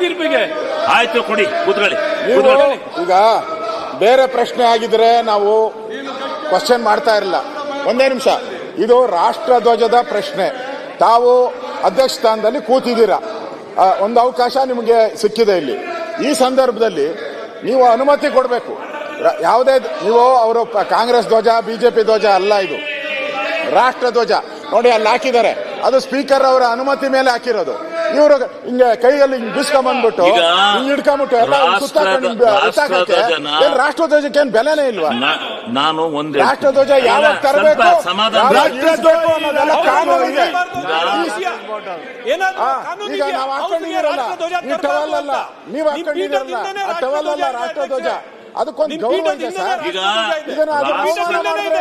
ತೀರ್ಪಿಗೆ. ಆಯ್ತು, ಕೊಡಿ, ಕೂತ್ಕೊಳ್ಳಿ. ಈಗ ಬೇರೆ ಪ್ರಶ್ನೆ ಆಗಿದ್ರೆ ನಾವು ಕ್ವಶನ್ ಮಾಡ್ತಾ ಇರಲಿಲ್ಲ. ಒಂದೇ ನಿಮಿಷ, ಇದು ರಾಷ್ಟ್ರಧ್ವಜದ ಪ್ರಶ್ನೆ. ತಾವು ಅಧ್ಯಕ್ಷ ಸ್ಥಾನದಲ್ಲಿ ಕೂತಿದ್ದೀರಾ, ಒಂದು ಅವಕಾಶ ನಿಮಗೆ ಸಿಕ್ಕಿದೆ ಇಲ್ಲಿ. ಈ ಸಂದರ್ಭದಲ್ಲಿ ನೀವು ಅನುಮತಿ ಕೊಡಬೇಕು. ಯಾವುದೇ ನೀವು ಅವರು ಕಾಂಗ್ರೆಸ್ ಧ್ವಜ ಬಿಜೆಪಿ ಧ್ವಜ ಅಲ್ಲ, ಇದು ರಾಷ್ಟ್ರ ಧ್ವಜ. ನೋಡಿ ಅಲ್ಲಿ ಹಾಕಿದ್ದಾರೆ, ಅದು ಸ್ಪೀಕರ್ ಅವರ ಅನುಮತಿ ಮೇಲೆ ಹಾಕಿರೋದು. ಇವರು ಹಿಂಗೆ ಕೈಯಲ್ಲಿ ಹಿಂಗ್ ಬಿಸ್ಕೊಂಡ್ಬಂದ್ಬಿಟ್ಟು ಹಿಂಗ್ ಹಿಡ್ಕೊಂಡ್ಬಿಟ್ಟು ಎಲ್ಲ ಸುತ್ತಾಕೊಂಡು ರಾಷ್ಟ್ರ ಧ್ವಜಕ್ಕೆ ಏನ್ ಬೆಲೆನೇ ಇಲ್ವಾ? ನಾನು ಒಂದು ರಾಷ್ಟ್ರ ಧ್ವಜ ಯಾವಾಗ ತರಬೇಕು, ಅನ್ನೋದೆಲ್ಲ ಕಾನೂನು ಇದೆ. ಈಗ ನಾವು ಹಾಕೊಂಡಿದ್ದೀರಲ್ಲ ಈ ಟವಲ್ ಅಲ್ಲ, ನೀವು ಹಾಕೊಂಡಿದ್ದೀರಲ್ಲ ಆ ಟವಲ್ ಅಲ್ಲ ರಾಷ್ಟ್ರ ಧ್ವಜ. ಅದಕ್ಕೊಂದು ಗೌರವ ಇದೆ ಸರ್. ಇದನ್ನ ಅವಮಾನ ಮಾಡಿದ್ರೆ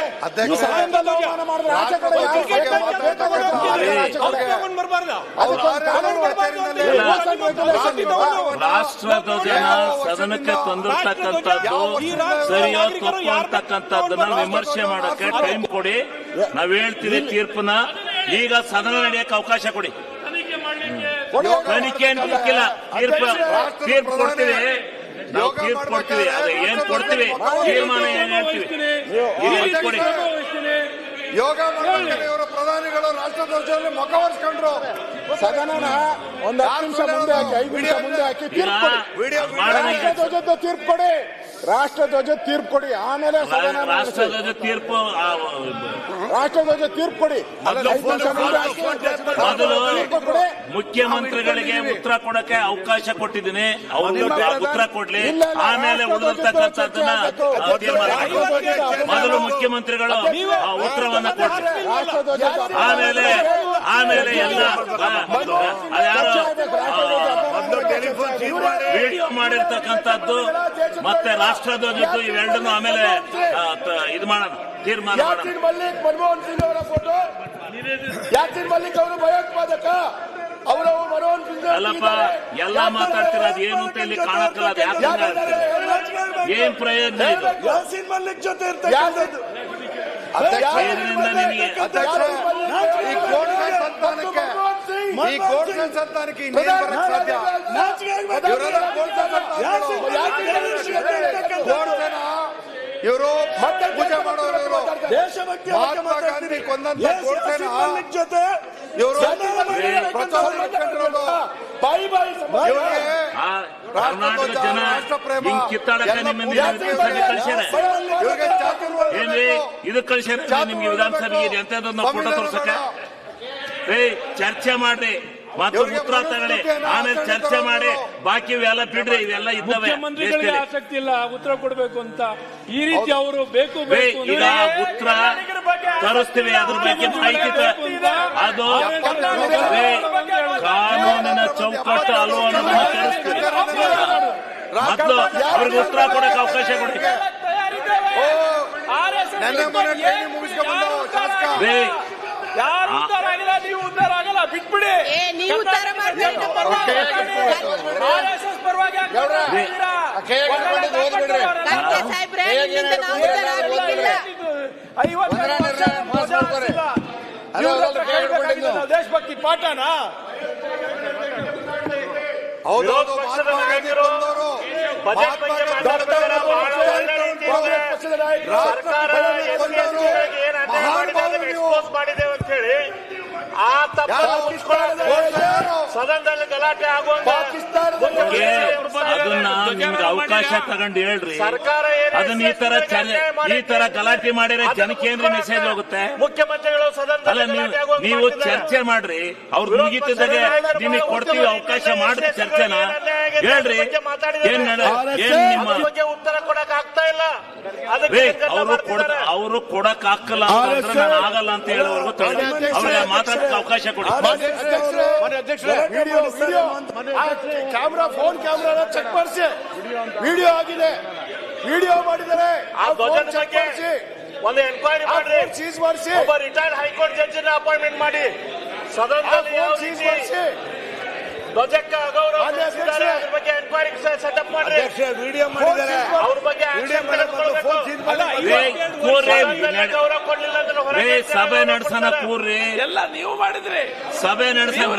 ಆಚೆ ಕಡೆ ರಾಷ್ಟ್ರಧ್ವಜನ ಸದನಕ್ಕೆ ತಂದಿರ್ತಕ್ಕಂಥದ್ದು ಸರಿಯೋ ತಪ್ಪು ಅಂತಕ್ಕಂಥದ್ದನ್ನ ವಿಮರ್ಶೆ ಮಾಡಕ್ಕೆ ಟೈಮ್ ಕೊಡಿ. ನಾವ್ ಹೇಳ್ತೀವಿ ತೀರ್ಪನ್ನ. ಈಗ ಸದನ ನಡೆಯಕ್ಕೆ ಅವಕಾಶ ಕೊಡಿ. ತನಿಖೆ ಅನ್ಬೇಕಿಲ್ಲ, ತೀರ್ಪು ಕೊಡ್ತೀವಿ. ನಾವು ತೀರ್ಪು ಕೊಡ್ತೀವಿ, ಅದೇ ಏನ್ ಕೊಡ್ತೀವಿ ತೀರ್ಮಾನ ಏನ್ ಹೇಳ್ತೀವಿ ಕೊಡಿ. ಯೋಗ ಇವರು ಪ್ರಧಾನಿಗಳು ರಾಷ್ಟ್ರಧ್ವಜದಲ್ಲಿ ಮುಖ ಒರೆಸ್ಕೊಂಡ್ರು. ಸದನನ ಒಂದು 10 ನಿಮಿಷ ಮುಂದೆ ಹಾಕಿ, 5 ನಿಮಿಷ ಮುಂದೆ ಹಾಕಿ ತೀರ್ಪು ಕೊಡಿ. ರಾಷ್ಟ್ರಧ್ವಜದ ತೀರ್ಪು ಕೊಡಿ, ರಾಷ್ಟ್ರಧ್ವಜ ತೀರ್ಪು ಕೊಡಿ. ಆಮೇಲೆ ರಾಷ್ಟ್ರಧ್ವಜ ತೀರ್ಪು ರಾಷ್ಟ್ರಧ್ವಜ ತೀರ್ಪು ಕೊಡಿ. ಮೊದಲು ಮುಖ್ಯಮಂತ್ರಿಗಳಿಗೆ ಉತ್ತರ ಕೊಡಕ್ಕೆ ಅವಕಾಶ ಕೊಟ್ಟಿದ್ದೀನಿ, ಅವರು ಉತ್ತರ ಕೊಡ್ಲಿ, ಆಮೇಲೆ ಉಳಿದಿರ್ತಕ್ಕಂಥದ್ದನ್ನ ತೀರ್ಮಾನ. ಮೊದಲು ಮುಖ್ಯಮಂತ್ರಿಗಳು ಉತ್ತರವನ್ನ ಕೊಡ್ಲಿ, ಆಮೇಲೆ ಎಲ್ಲ ಯಾರು ವಿಡಿಯೋ ಮಾಡಿರ್ತಕ್ಕಂಥದ್ದು ಮತ್ತೆ ರಾಷ್ಟ್ರಧ್ವಜದ್ದು ಇವೆರಡನ್ನು ಆಮೇಲೆ ಇದು ಮಾಡೋಣ, ತೀರ್ಮಾನ ಮಾಡೋಣ. ಮನಮೋಹನ್ ಸಿಂಗ್ ಅವರ ಫೋಟೋ, ಯಾಸಿನ್ ಮಲ್ಲಿಕ್ ಅವರು ಭಯೋತ್ಪಾದಕ, ಅವರು ಮನಮೋಹನ್ ಸಿಂಗ್ ಅಲ್ಲಪ್ಪ, ಎಲ್ಲ ಮಾತಾಡ್ತೀರ, ಅದು ಏನು ಅಂತ ಇಲ್ಲಿ ಕಾಣಕ್ಕಲ್ಲ. ಅದು ಯಾಕೆ ಏನ್ ಪ್ರಯೋಜನ ಇದು? ಯಾಸಿನ್ ಮಲ್ಲಿಕ್ ಜೊತೆ ಈ ಕೋರ್ಟ್ನ ಸಂತಾನಕ್ಕೆ ಇನ್ನೇನು ಬರಕ್ಕೆ ಸಾಧ್ಯ? ಇವರು ಮತ್ತೆ ಪೂಜೆ ಮಾಡೋರು. ಮಹಾತ್ಮ ಗಾಂಧಿ ಕೊಂದಂತ ಕೋರ್ಟ್ನ ಜೊತೆ ಇವರು ಕರ್ನಾಟಕ ಜನ ಹಿಂಗ್ ಕಿತ್ತಾಡಕ್ಕೆ ಏನ್ರಿ ಇದು ಕಳಿಸ್ಯಾರ ನಿಮ್ಗೆ ವಿಧಾನಸಭೆಗೆ ಎಂತದನ್ನ ಫೋಟೋ ತೋರ್ಸಕ್ಕೆ? ಚರ್ಚೆ ಮಾಡ್ರಿ, ಮತ್ತು ಉತ್ತರ ತಗೊಳ್ಳಿ, ಆಮೇಲೆ ಚರ್ಚೆ ಮಾಡಿ ಬಾಕಿ ಇವೆಲ್ಲ ಬಿಡ್ರಿ. ಇವೆಲ್ಲ ಇದ್ದಾವೆ. ಮುಖ್ಯಮಂತ್ರಿಗಳಿಗೆ ಆಸಕ್ತಿ ಇಲ್ಲ ಉತ್ತರ ಕೊಡಬೇಕು ಅಂತ, ಈ ರೀತಿ ಅವರು ಬೇಕು ಈಗ ಉತ್ತರ ತರಿಸ್ತೀವಿ, ಅದ್ರ ಬಗ್ಗೆ ಮಾಹಿತಿ ಅದು ಕಾನೂನಿನ ಚೌಕಟ್ಟು ಅಲ್ವೋ ಅನ್ನೋದನ್ನ ತರಿಸ್ತೀವಿ. ಮೊದಲು ಅವ್ರಿಗೆ ಉತ್ತರ ಕೊಡಕ್ಕೆ ಅವಕಾಶ ಕೊಡಿ. ಯಾರು ಉದ್ದಾರ ಆಗಿಲ್ಲ, ನೀವು ಉದ್ದಾರ ಆಗಲ್ಲ, ಬಿಟ್ಬಿಡಿ. ನೀವು ಉದ್ದಾರ RSS ಪರವಾಗಿ ದೇಶಭಕ್ತಿ ಪಾಠನಾ? ಹೌದೌದು, ಮಾಡಿದ್ದೇವೆ ಅಂತ ಹೇಳಿ ಆ ತಪ್ಪನ್ನು ಸದನದಲ್ಲಿ ಗಲಾಟೆ ಆಗುವಂತ ಅದನ್ನ ನಿಮ್ಗೆ ಅವಕಾಶ ತಗೊಂಡು ಹೇಳ್ರಿ. ಅದನ್ನ ಈ ತರ ಗಲಾಟೆ ಮಾಡಿದ್ರೆ ಜನಕ್ಕೆ ಏನ್ರಿ ಮೆಸೇಜ್ ಹೋಗುತ್ತೆ? ಮುಖ್ಯಮಂತ್ರಿಗಳು ಸದನದಲ್ಲಿ ನೀವು ಚರ್ಚೆ ಮಾಡ್ರಿ, ಅವ್ರು ಮುಗಿತಿದ್ದಾಗೆ ನಿಮಗೆ ಕೊಡ್ತೀವಿ ಅವಕಾಶ ಮಾಡ್ರಿ, ಚರ್ಚೆನ ಹೇಳ್ರಿ. ಏನ್ ನಿಮ್ಮ ಉತ್ತರ ಕೊಡಕ್ ಆಗ್ತಾ ಇಲ್ಲ, ಅವರು ಕೊಡಕ್ ಹಾಕಲ್ಲ ಅಂತಂದ್ರೆ ನಾನು ಆಗಲ್ಲ ಅಂತ ಹೇಳೋವರೆಗೂ ಅವ್ರಿಗೆ ಮಾತಾಡಕ್ಕೆ ಅವಕಾಶ ಕೊಡಿ. ಕ್ಯಾಮ್ರಾ, ಫೋನ್ ಕ್ಯಾಮ್ರಾ ಚೆಕ್ ಮಾಡಿಸಿ, ವಿಡಿಯೋ ಆಗಿದೆ, ವಿಡಿಯೋ ಮಾಡಿದ್ದಾರೆ. ಒಂದು ಎನ್ಕ್ವೈರಿ ಮಾಡಿ, ಸೀಸ್ ಮಾಡಿಸಿ, ಒಬ್ಬ ರಿಟೈರ್ಡ್ ಹೈಕೋರ್ಟ್ ಜಡ್ಜಿನ ಅಪಾಯಿಂಟ್ಮೆಂಟ್ ಮಾಡಿ. ಸದನದಲ್ಲಿ ಧ್ವಜಕ್ಕೆ ಅಗೌರವ ಅದ್ರ ಬಗ್ಗೆ ಎನ್ಕ್ವೈರಿ ಸೆಟಪ್ ಮಾಡ್ರಿ. ವಿಡಿಯೋ ಮಾಡಿದ್ದಾರೆ, ಅವ್ರ ಬಗ್ಗೆ ಗೌರವ ಕೊಡ್ಲಿಲ್ಲ ಅಂದ್ರೆ ಹೊರಗೆ ಸಭೆ ನಡೆಸೋಣ ಕೂರ್ರಿ, ಎಲ್ಲ ನೀವು ಮಾಡಿದ್ರಿ. ಸಭೆ ನಡೆಸ್ಬೇಕು.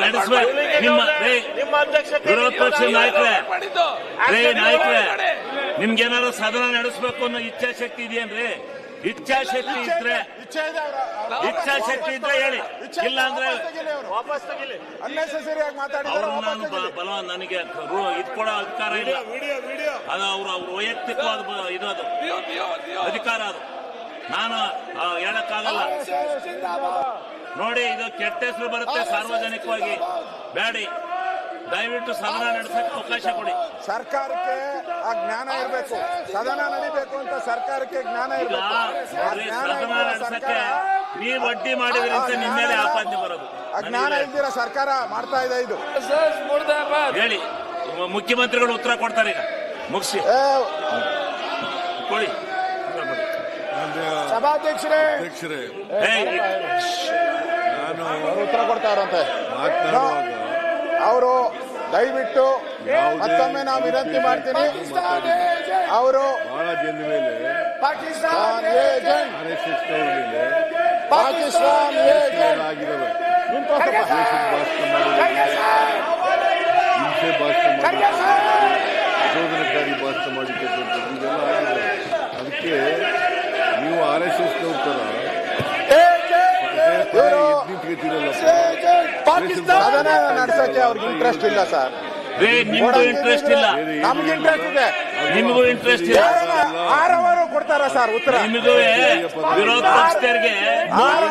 ನಿಮ್ಮ ಅಧ್ಯಕ್ಷತೆ ವಿರೋಧ ಪಕ್ಷ ನಾಯಕರೇ, ಮಾಡಿದ್ದು ನಾಯಕರೇ, ನಿಮ್ಗೇನಾದ್ರು ಸದನ ನಡೆಸಬೇಕು ಅನ್ನೋ ಇಚ್ಛಾಶಕ್ತಿ ಇದೆಯೇನ್ರಿ? ಇಚ್ಛಾಶಕ್ತಿ ಇದ್ರೆ ಹೇಳಿ, ಇಲ್ಲ ಅಂದ್ರೆ ವಾಪಸ್ ತೆಗಿಲಿ. ಅನ್ನೆಸೆಸರಿ ಆಗಿ ಅವ್ರು ನಾನು ಮಾತಾಡಿದ್ರೆ ಬಲ ನನಗೆ ಇದು ಕೊಡೋ ಅಧಿಕಾರ ಇಲ್ಲ. ಅದು ಅವ್ರ ವೈಯಕ್ತಿಕವಾದ ಇದು, ಅದು ಅಧಿಕಾರ, ಅದು ನಾನು ಹೇಳಕ್ಕಾಗಲ್ಲ. ನೋಡಿ, ಇದು ಕೆಟ್ಟ ಹೆಸರು ಬರುತ್ತೆ ಸಾರ್ವಜನಿಕವಾಗಿ. ಬೇಡಿ, ದಯವಿಟ್ಟು ಸದನ ನಡೆಸಕ್ಕೆ ಅವಕಾಶ ಕೊಡಿ. ಸರ್ಕಾರಕ್ಕೆ ಆ ಜ್ಞಾನ ಇರಬೇಕು, ಸದನ ನಡಿಬೇಕು ಅಂತ ಸರ್ಕಾರಕ್ಕೆ ಜ್ಞಾನ ಈಗ ಇರಬೇಕು. ಸದನ ನಡೆಸಕ್ಕೆ ನೀವು ಅಡ್ಡಿ ಮಾಡಿದ್ರಿ ಅಂತ ನಿಮ್ಮ ಮೇಲೆ ಆಪಾದನೆ ಬರೋದು. ಆ ಜ್ಞಾನ ಇಲ್ದಿರ ಸರ್ಕಾರ ಮಾಡ್ತಾ ಇದೆ ಇದು. ಹೇಳಿ, ಮುಖ್ಯಮಂತ್ರಿಗಳು ಉತ್ತರ ಕೊಡ್ತಾರೆ. ಈಗ ಮುಗಿಸಿ ಕೊಡಿ. ಸಭಾಧ್ಯಕ್ಷರೇ, ಅವರು ಉತ್ತರ ಕೊಡ್ತಾರಂತೆ. ಅವರು ದಯವಿಟ್ಟು ಮತ್ತೊಮ್ಮೆ ನಾವು ವಿನಂತಿ ಮಾಡ್ತೀನಿ. ಅವರು ಬಹಳ ಜನ ಮೇಲೆ ಪಾಕಿಸ್ತಾನ್ ಏಜೆಂಟ್ ಆಗಿದ್ದಾವೆ. ನಿಂತ್ಕೊಳ್ತಪ್ಪ. ಹಿಂಸೆ ಭಾಷಣ ಮಾಡಿ, ಶೋಧನಕಾರಿ ಭಾಷಣ ಮಾಡಿರ್ತಕ್ಕಂಥದ್ದು ಇದೆಲ್ಲ ಆಗಿದೆ. ಅದಕ್ಕೆ ನೀವು RSS ತರ ಸದನ ನಡೆಸಕ್ಕೆ ಅವ್ರಿಗೆ ಇಂಟ್ರೆಸ್ಟ್ ಇಲ್ಲ ಸರ್. ನಿಮ್ಗೂ ಇಂಟ್ರೆಸ್ಟ್ ಇಲ್ಲ, ನಮ್ಗೆ ಇಂಟ್ರೆಸ್ಟ್ ಇದೆ, ನಿಮಗೂ ಇಂಟ್ರೆಸ್ಟ್ ಇಲ್ಲ. ಆರವರು ಕೊಡ್ತಾರ ಸರ್ ಉತ್ತರ. ನಿಮಗೂ ವಿರೋಧ ಪಕ್ಷದವರಿಗೆ